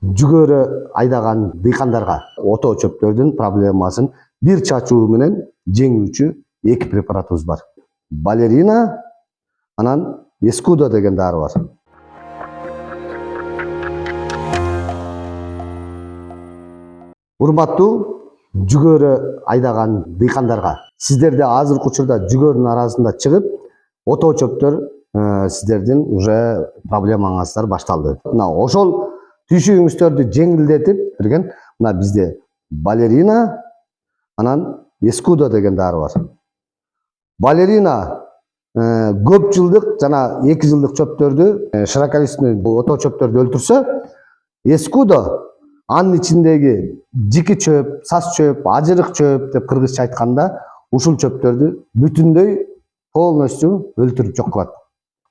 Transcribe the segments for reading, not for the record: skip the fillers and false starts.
жүгөрү айдаган дыйкандарга ото чөптөрдүн проблемасын бир чачуу менен жеңүүчү эки препаратыбыз бар. Балерина анан Эскудо деген дары бар. Урматтуу жүгөрү айдаган дыйкандарга, сиздерде азыркы учурда жүгөрүнүн арасында чыгып, ото чөптөр сиздердин уже проблемаңыздар башталды. Мына ошол түйшүгүңүздөрдү жеңилдетип берген мына бизде Балерина анан Эскудо деген дары бар. Балерина көп жылдык жана 2 жылдык чөптөрдү, широколистный ото чөптөрдү өлтүрсө, Эскудо анын ичиндеги жики чөп, сас чөп, ажырык чөп деп кыргызча айтканда, ушул чөптөрдү бүтүндөй полностью өлтүрүп жок кылат.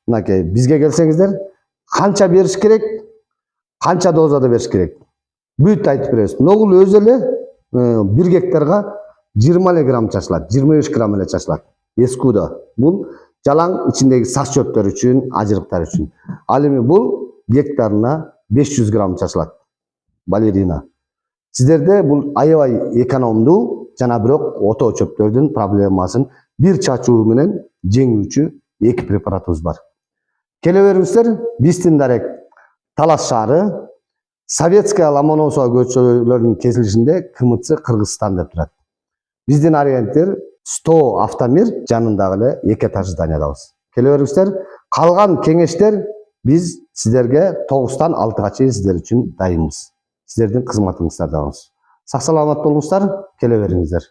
Мынакей бизге келсеңиздер, канча бериш керек, канча дозада бериш керек. Бүт айтып беребиз. Ногул өзү эле 1 гектарга 20 грамм чачылат, 25 грамм эле чачылат. Эскудо бул жалаң ичиндеги сас чөптөр үчүн, ажырыктар үчүн. Ал эми бул гектарына 500 грамм чачылат. Балерина. Сиздерде бул аябай экономдуу жана бирок ото чөптөрдүн проблемасын бир чачуу менен жеңүүчү эки препаратыбыз бар. Келе бериңиздер, биздин дарек Талас шаары, Советская Ломоносова көчөлөрүнүн кесилишинде КМЦ Кыргызстан деп турат. Биздин агенттер 100 автомир жанындагы эле 2 этажды зданиядабыз. Келе бериңиздер, калган кеңештер биз сиздерге 9-тан 6-га чейин сиздер үчүн дайынбыз. Сиздердин кызматыңыздардабыз. Сак саламат болуңуздар, келе бериңиздер.